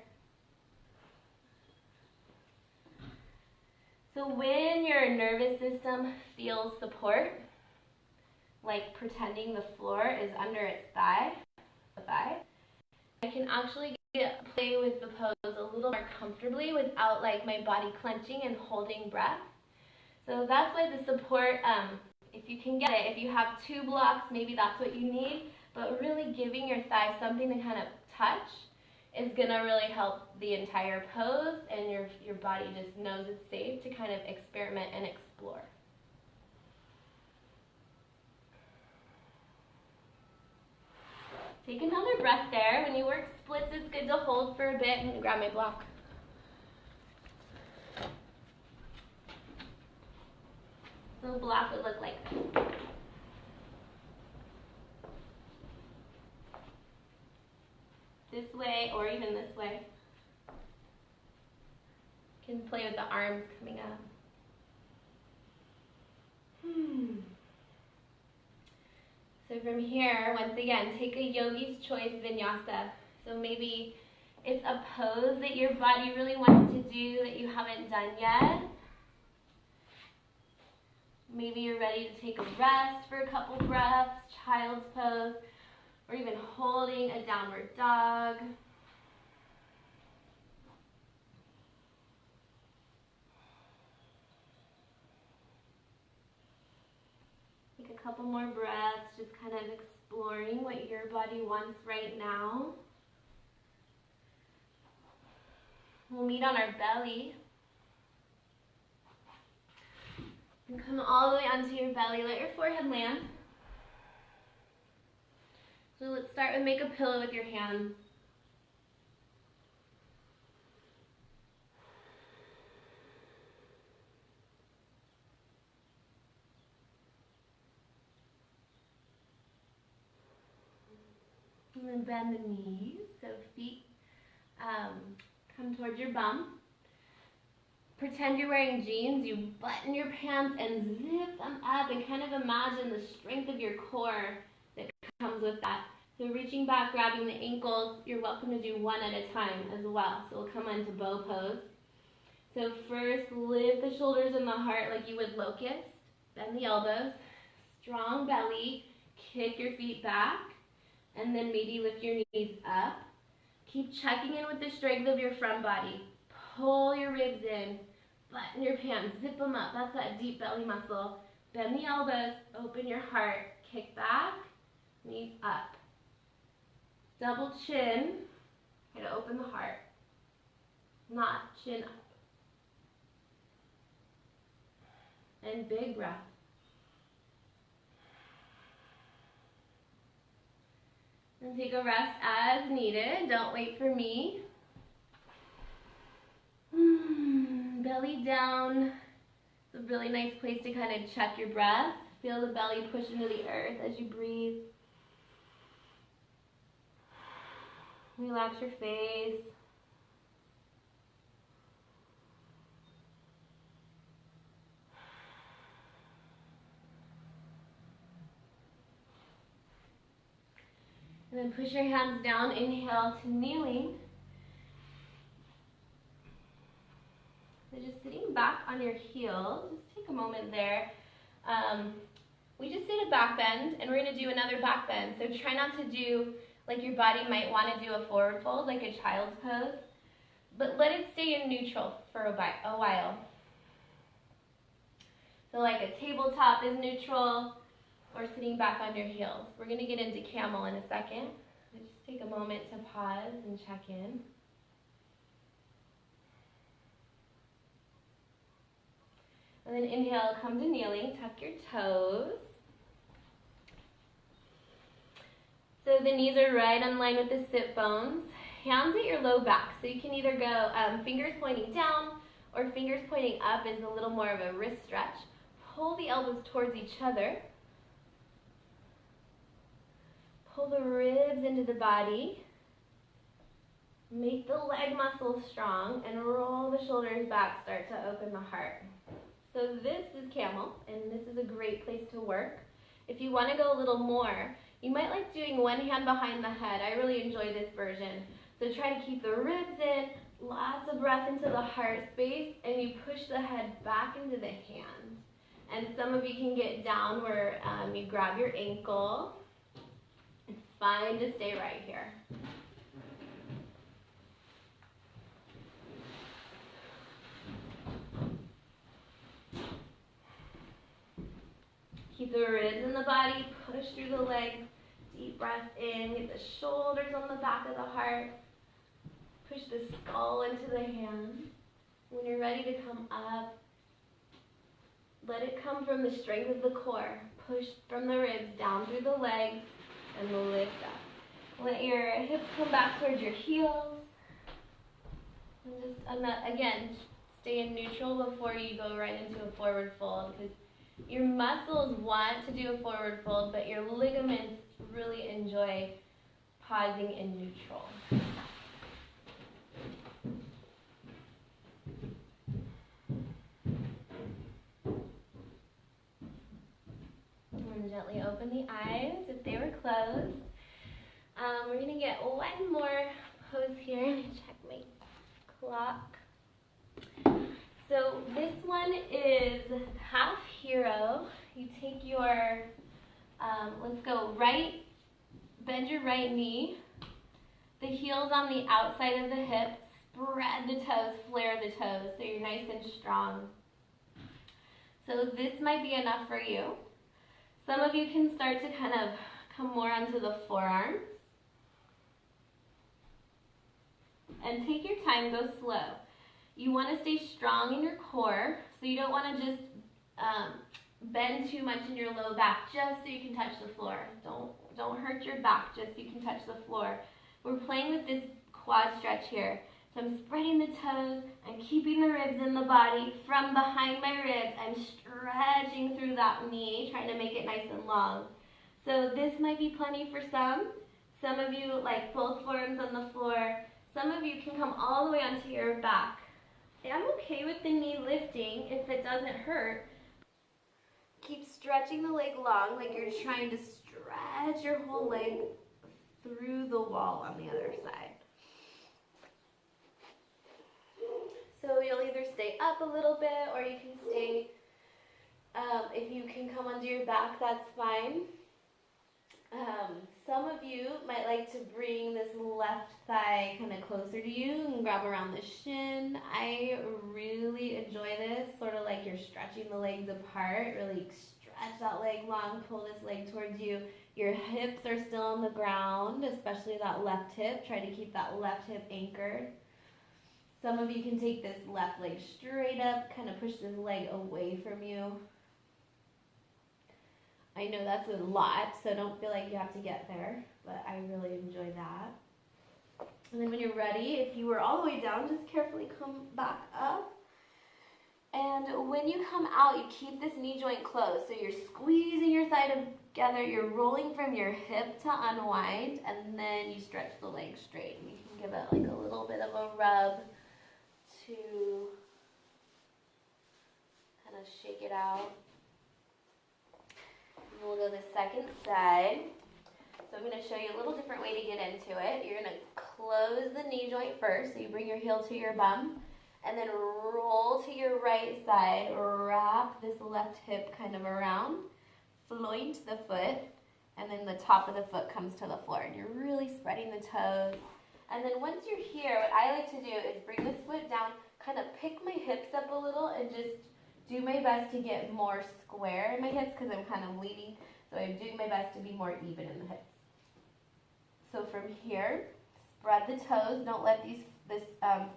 So when your nervous system feels support, like pretending the floor is under its thigh, I can actually play with the pose a little more comfortably without like my body clenching and holding breath. So that's why the support, if you can get it, if you have 2 blocks, maybe that's what you need, but really giving your thigh something to kind of touch is gonna really help the entire pose, and your body just knows it's safe to kind of experiment and explore. Take another breath there. When you work splits, it's good to hold for a bit. I'm gonna grab my block. So a block would look like this. This way, or even this way. You can play with the arms coming up. So from here, once again, take a yogi's choice vinyasa. So maybe it's a pose that your body really wants to do that you haven't done yet. Maybe you're ready to take a rest for a couple breaths, child's pose, or even holding a downward dog. Take a couple more breaths, just kind of exploring what your body wants right now. We'll meet on our belly. And come all the way onto your belly. Let your forehead land. So let's start with make a pillow with your hands. And then bend the knees, so feet come towards your bum. Pretend you're wearing jeans, you button your pants and zip them up and kind of imagine the strength of your core that comes with that. So reaching back, grabbing the ankles, you're welcome to do one at a time as well. So we'll come into bow pose. So first, lift the shoulders and the heart like you would locust. Bend the elbows, strong belly, kick your feet back, and then maybe lift your knees up. Keep checking in with the strength of your front body. Pull your ribs in, button your pants, zip them up. That's that deep belly muscle. Bend the elbows, open your heart, kick back, knees up. Double chin, try to open the heart, not chin up. And big breath. And take a rest as needed. Don't wait for me. Belly down. It's a really nice place to kind of check your breath. Feel the belly push into the earth as you breathe. Relax your face. And then push your hands down. Inhale to kneeling. So just sitting back on your heels. Just take a moment there. We just did a back bend, and we're going to do another back bend. So try not to do like your body might want to do a forward fold, like a child's pose. But let it stay in neutral for a while. So like a tabletop is neutral, or sitting back on your heels. We're going to get into camel in a second. So just take a moment to pause and check in. And then inhale, come to kneeling, tuck your toes. So the knees are right on line with the sit bones. Hands at your low back. So you can either go fingers pointing down or fingers pointing up is a little more of a wrist stretch. Pull the elbows towards each other. Pull the ribs into the body. Make the leg muscles strong and roll the shoulders back. Start to open the heart. So this is camel, and this is a great place to work. If you want to go a little more, you might like doing one hand behind the head. I really enjoy this version. So try to keep the ribs in, lots of breath into the heart space, and you push the head back into the hand. And some of you can get down where you grab your ankle. It's fine to stay right here. Keep the ribs in the body, push through the legs, deep breath in, get the shoulders on the back of the heart, push the skull into the hands. When you're ready to come up, let it come from the strength of the core. Push from the ribs down through the legs and lift up. Let your hips come back towards your heels. And just, again, stay in neutral before you go right into a forward fold, because your muscles want to do a forward fold, but your ligaments really enjoy pausing in neutral. And gently open the eyes if they were closed. We're going to get one more pose here. Let me check my clock. So this one is half hero. You take your, let's go right, bend your right knee, the heels on the outside of the hips, spread the toes, flare the toes so you're nice and strong. So this might be enough for you. Some of you can start to kind of come more onto the forearms. And take your time, go slow. You want to stay strong in your core, so you don't want to just bend too much in your low back just so you can touch the floor. Don't hurt your back just so you can touch the floor. We're playing with this quad stretch here. So I'm spreading the toes, I'm keeping the ribs in the body. From behind my ribs, I'm stretching through that knee, trying to make it nice and long. So this might be plenty for some. Some of you like both forearms on the floor. Some of you can come all the way onto your back. I'm okay with the knee lifting if it doesn't hurt. Keep stretching the leg long, like you're trying to stretch your whole leg through the wall on the other side. So you'll either stay up a little bit, or you can stay, if you can come onto your back, that's fine. Some of you might like to bring this left thigh kind of closer to you and grab around the shin. I really enjoy this, sort of like you're stretching the legs apart. Really stretch that leg long, pull this leg towards you. Your hips are still on the ground, especially that left hip. Try to keep that left hip anchored. Some of you can take this left leg straight up, kind of push this leg away from you. I know that's a lot, so don't feel like you have to get there, but I really enjoy that. And then when you're ready, if you were all the way down, just carefully come back up. And when you come out, you keep this knee joint closed. So you're squeezing your thigh together, you're rolling from your hip to unwind, and then you stretch the leg straight. And you can give it like a little bit of a rub to kind of shake it out. And we'll go the second side. So I'm going to show you a little different way to get into it. You're going to close the knee joint first. So you bring your heel to your bum, and then roll to your right side. Wrap this left hip kind of around, floint the foot, and then the top of the foot comes to the floor. And you're really spreading the toes. And then once you're here, what I like to do is bring this foot down, kind of pick my hips up a little, and just do my best to get more square in my hips because I'm kind of leaning. So I'm doing my best to be more even in the hips. So from here, spread the toes. Don't let this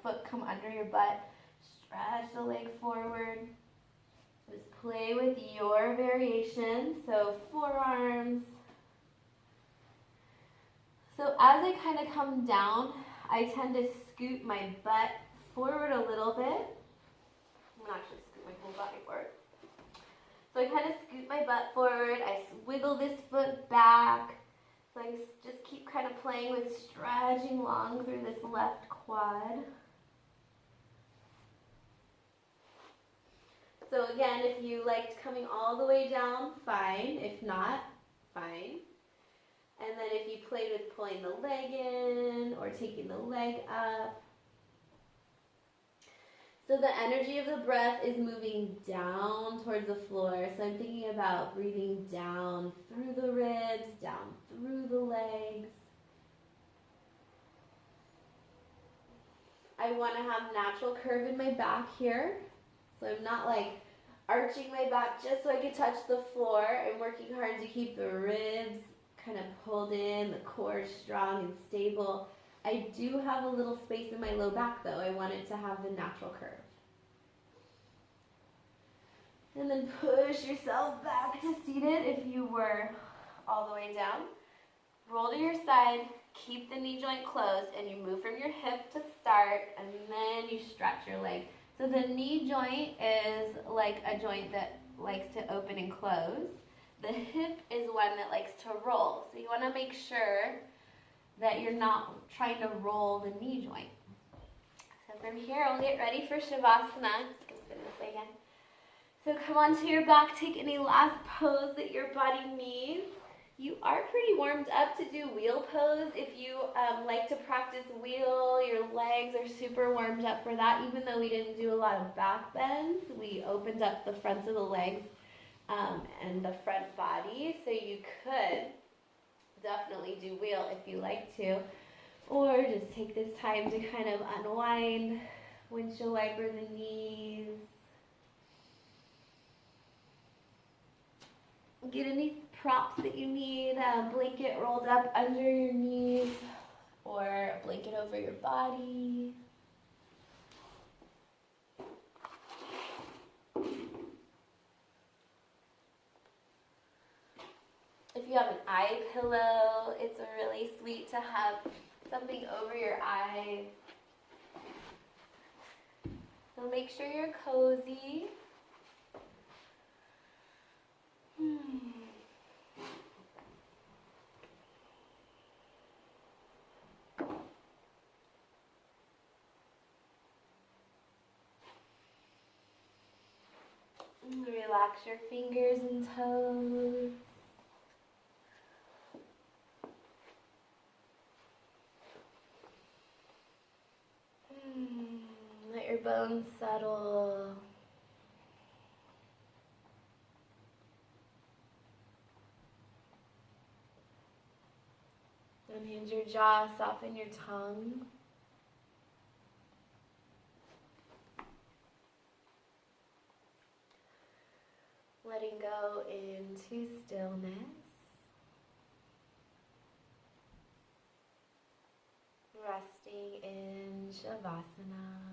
foot come under your butt. Stretch the leg forward. Just play with your variation. So forearms. So as I kind of come down, I tend to scoot my butt forward a little bit. I'm going to actually scoot my whole body forward. So I kind of scoot my butt forward. I wiggle this foot back. So I just keep kind of playing with stretching long through this left quad. So again, if you liked coming all the way down, fine. If not, fine. And then if you played with pulling the leg in or taking the leg up. So the energy of the breath is moving down towards the floor. So I'm thinking about breathing down through the ribs, down through the legs. I want to have natural curve in my back here. So I'm not like arching my back just so I can touch the floor. I'm working hard to keep the ribs kind of pulled in, the core strong and stable. I do have a little space in my low back though. I want it to have the natural curve. And then push yourself back to seated if you were all the way down. Roll to your side, keep the knee joint closed, and you move from your hip to start, and then you stretch your leg. So the knee joint is like a joint that likes to open and close. The hip is one that likes to roll. So you want to make sure that you're not trying to roll the knee joint. So from here, we'll get ready for Shavasana. Just gonna spin this way again. So come onto your back, take any last pose that your body needs. You are pretty warmed up to do wheel pose. If you like to practice wheel, your legs are super warmed up for that. Even though we didn't do a lot of back bends, we opened up the fronts of the legs and the front body. So you could definitely do wheel if you like to. Or just take this time to kind of unwind, windshield wiper the knees. Get any props that you need, a blanket rolled up under your knees or a blanket over over your body. If you have an eye pillow, it's really sweet to have something over your eyes. So make sure you're cozy. Relax your fingers and toes. Let your bones settle. Unhinge your jaw, soften your tongue. Letting go into stillness. Resting in Shavasana.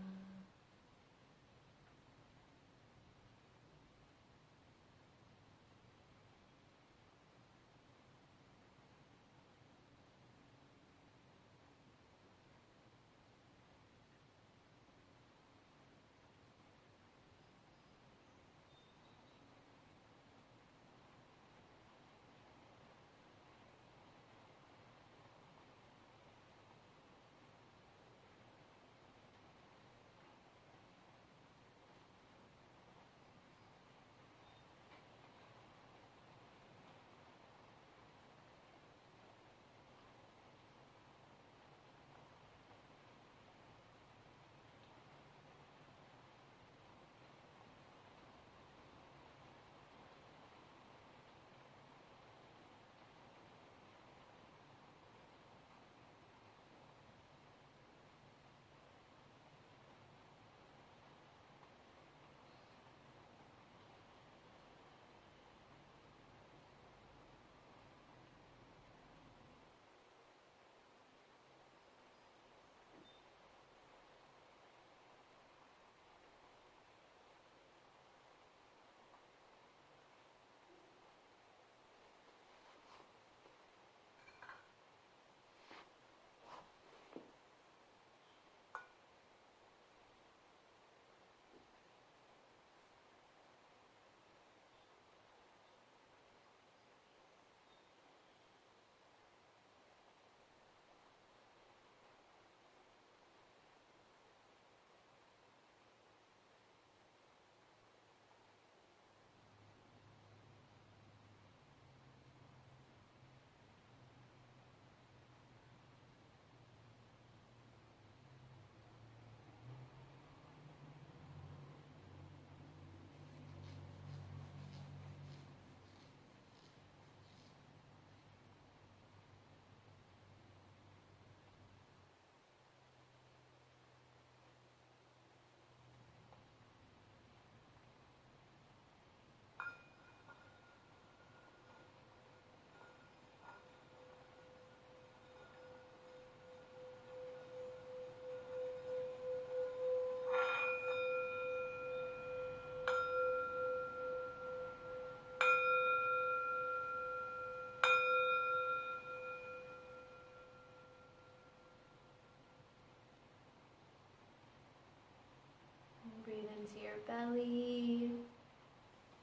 Breathe into your belly,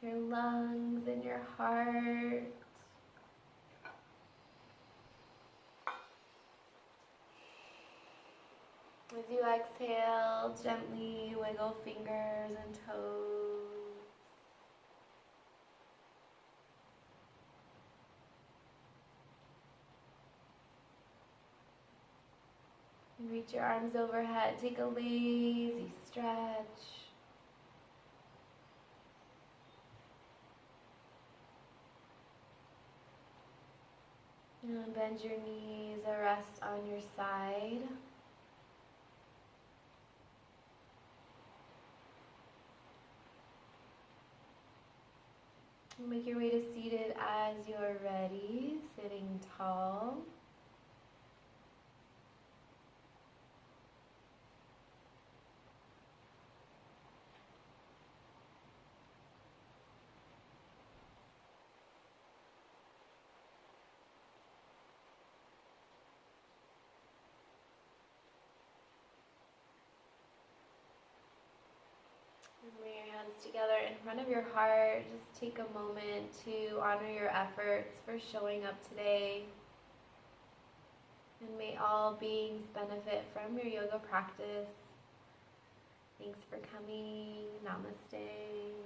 your lungs, and your heart. As you exhale, gently wiggle fingers and toes. Reach your arms overhead, take a lazy stretch. And bend your knees or rest on your side. Make your way to seated as you're ready, sitting tall. And bring your hands together in front of your heart. Just take a moment to honor your efforts for showing up today. And may all beings benefit from your yoga practice. Thanks for coming. Namaste.